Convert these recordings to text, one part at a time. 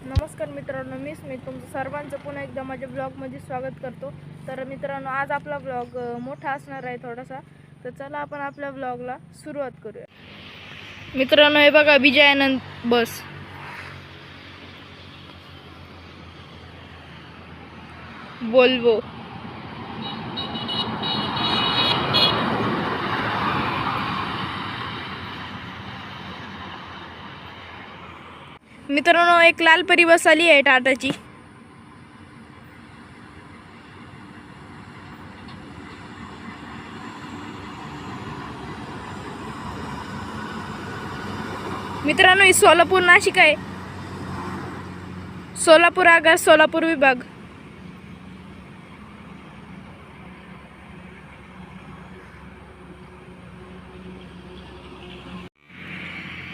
नमस्कार मित्रांनो, मी तुमचं सर्वांचं पुन्हा एकदा माझ्या ब्लॉगमध्ये स्वागत करतो. तर मित्रांनो, आज आपला ब्लॉग मोठा असणार आहे थोडासा. तर चला आपण आपल्या ब्लॉगला सुरुवात करूया. मित्रांनो, हे बघा विजयानंद बस. वोल्वो. मित्रांनो, एक लाल परी बस आली आहे टाटाची. मित्रांनो, ही सोलापूर नाशिक आहे. सोलापूर आगार सोलापूर विभाग.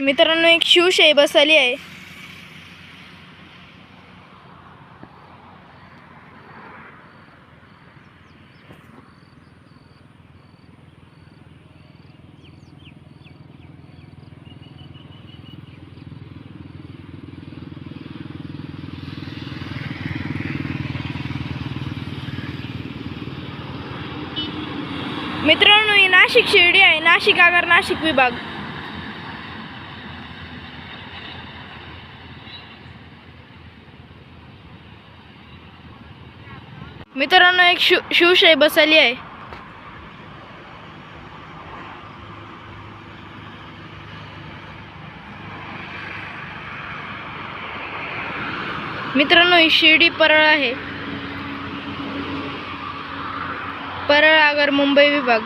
मित्रांनो, एक शिवशाही बस आली आहे. मित्रांनो, ही नाशिक शिर्डी आहे. नाशिक आगार नाशिक विभाग. मित्रांनो, एक शिवशाही बस आली आहे. मित्रांनो, ही शिर्डी परळ आहे. परळ आगार मुंबई विभाग.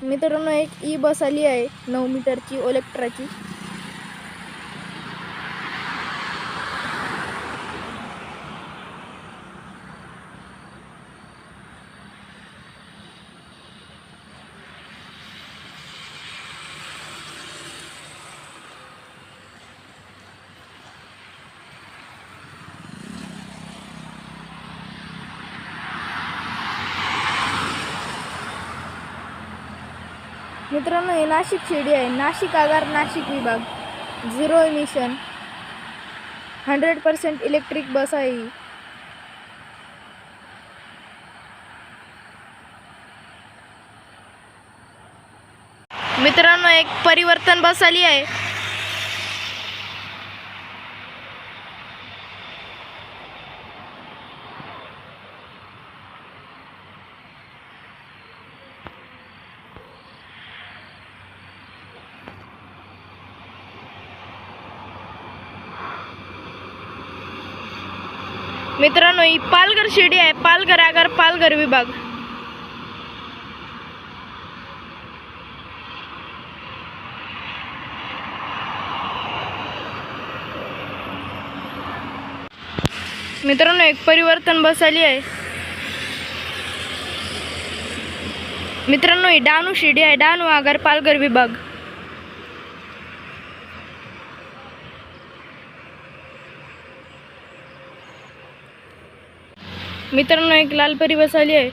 मित्रांनो, एक ई बस आली आहे 9 मीटरची ओलेक्ट्राची. मित्रांनो, हे नाशिक शिर्डी आहे. नाशिक आगार नाशिक विभाग. 0 इमिशन 100% इलेक्ट्रिक बस आहे ही. मित्रांनो, एक परिवर्तन बस आली आहे. मित्रांनो, ही पालघर शिर्डी आहे. पालघर आगार पालघर विभाग. मित्रांनो, एक परिवर्तन बस आली आहे. मित्रांनो, ही डहाणू शिर्डी आहे. डहाणू आगार पालघर विभाग. मित्रांनो, एक लाल परी बस आली आहे.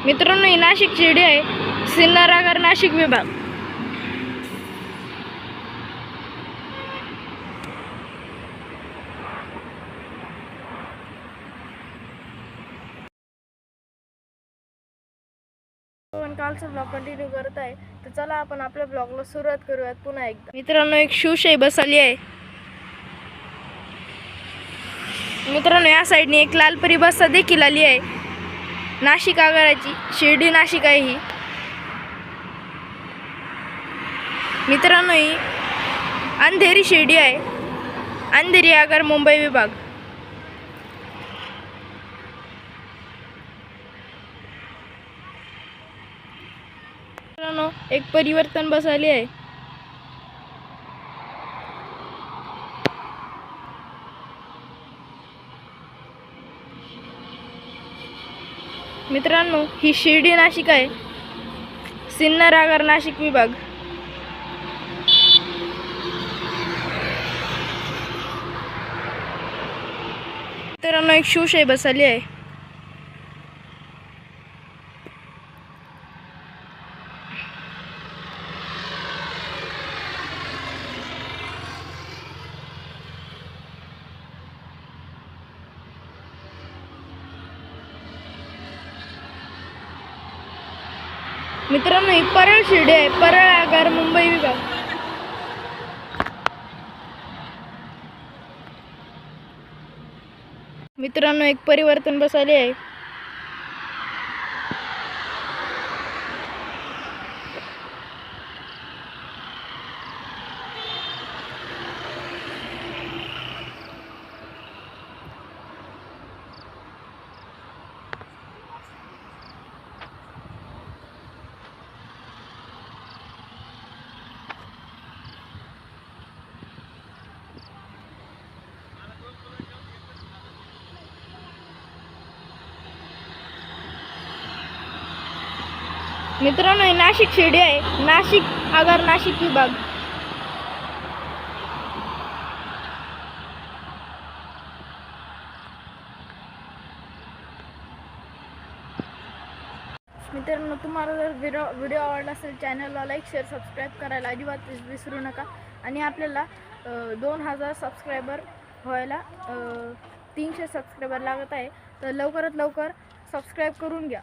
मित्रांनो, ही नाशिक शिर्डी आहे. सिन्नर आगार नाशिक विभाग. आपण कालचा ब्लॉग कंटिन्यू करत आहे. तर चला आपण आपल्या ब्लॉगला सुरुवात करूयात पुन्हा एकदा. मित्रांनो, एक शिवशाही बस आली आहे. मित्रांनो या साईडने एक लालपरी बस देखील आली आहे, नाशिक आगाराची. शिर्डी नाशिक आहे ही. मित्रांनो ही अंधेरी शिर्डी आहे, अंधेरी आगार मुंबई विभाग. मित्रांनो एक परिवर्तन बस आली आहे. मित्रांनो ही शिर्डी नाशिक आहे, सिन्नर आगार नाशिक विभाग. मित्रांनो एक शिवशाही बस आली आहे. मित्रांनो ही परळ शिर्डी आहे, परळ आगार मुंबई विभाग. मित्रांनो एक परिवर्तन बस आली आहे. मित्रांनो ही नाशिक शिर्डी आहे, नाशिक आगार नाशिक विभाग. मित्रांनो तुम्हाला जर व्हिडिओ आवडला असेल चॅनलला लाईक शेअर सबस्क्राईब करायला अजिबात विसरू नका. आणि आपल्याला 2000 सबस्क्रायबर व्हायला 300 सबस्क्रायबर लागत आहे, तर लवकरात लवकर सबस्क्राईब करून घ्या.